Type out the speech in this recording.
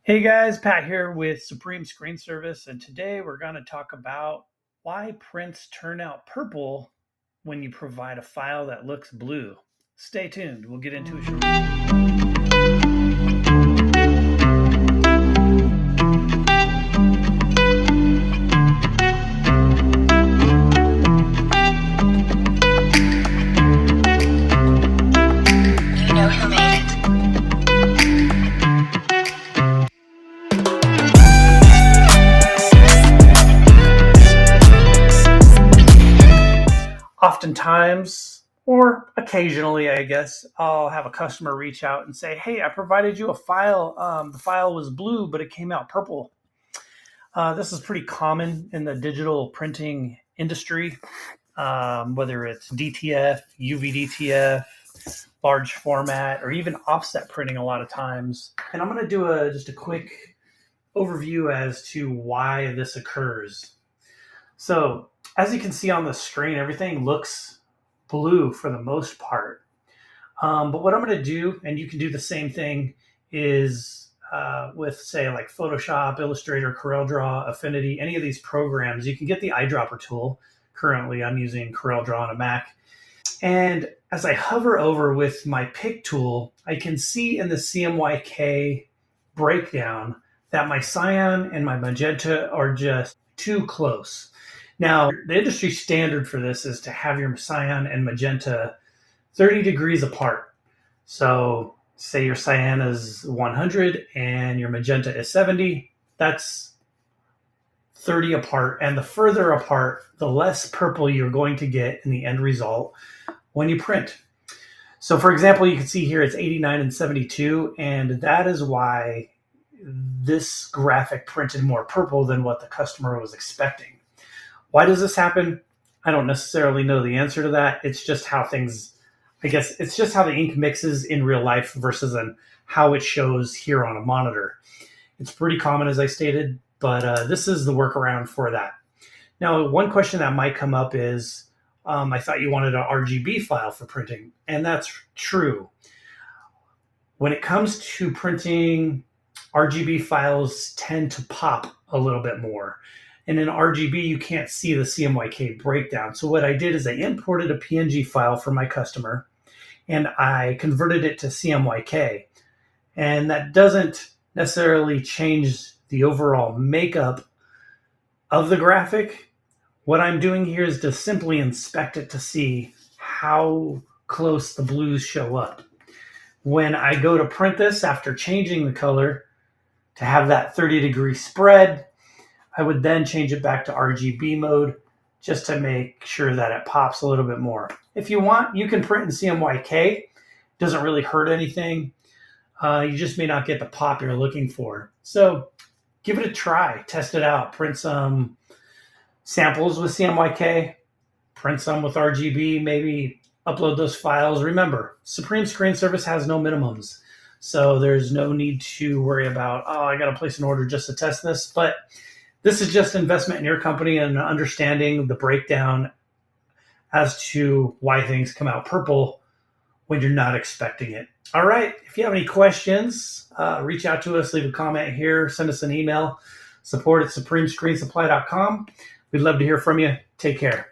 Hey guys, Pat here with Supreme Screen Service, and today we're going to talk about why prints turn out purple when you provide a file that looks blue. Stay tuned, we'll get into it shortly. Oftentimes, or occasionally, I guess, I'll have a customer reach out and say, "Hey, I provided you a file. The file was blue, but it came out purple." This is pretty common in the digital printing industry, whether it's DTF, UV-DTF, large format, or even offset printing a lot of times. And I'm going to do just a quick overview as to why this occurs. So as you can see on the screen, everything looks blue for the most part. But what I'm going to do, and you can do the same thing, is with, say, like Photoshop, Illustrator, CorelDRAW, Affinity, any of these programs, you can get the eyedropper tool. Currently, I'm using CorelDRAW on a Mac. And as I hover over with my pick tool, I can see in the CMYK breakdown that my cyan and my magenta are just too close. Now, the industry standard for this is to have your cyan and magenta 30 degrees apart. So say your cyan is 100 and your magenta is 70, that's 30 apart. And the further apart, the less purple you're going to get in the end result when you print. So for example, you can see here it's 89 and 72, and that is why this graphic printed more purple than what the customer was expecting. Why does this happen? I don't necessarily know the answer to that. It's just how things, I guess, it's just how the ink mixes in real life versus how it shows here on a monitor. It's pretty common, as I stated, but this is the workaround for that. Now, one question that might come up is, I thought you wanted an RGB file for printing, and that's true. When it comes to printing, RGB files tend to pop a little bit more. And in RGB, you can't see the CMYK breakdown. So what I did is I imported a PNG file for my customer, and I converted it to CMYK. And that doesn't necessarily change the overall makeup of the graphic. What I'm doing here is to simply inspect it to see how close the blues show up. When I go to print this after changing the color to have that 30-degree spread, I would then change it back to RGB mode just to make sure that it pops a little bit more. If you want, you can print in CMYK. Doesn't really hurt anything. You just may not get the pop you're looking for. So give it a try. Test it out. Print some samples with CMYK. Print some with RGB. Maybe upload those files. Remember, Supreme Screen Service has no minimums. So there's no need to worry about, oh, I got to place an order just to test this. But this is just investment in your company and understanding the breakdown as to why things come out purple when you're not expecting it. All right. If you have any questions, reach out to us, leave a comment here, send us an email, support@SupremeScreenSupply.com. We'd love to hear from you. Take care.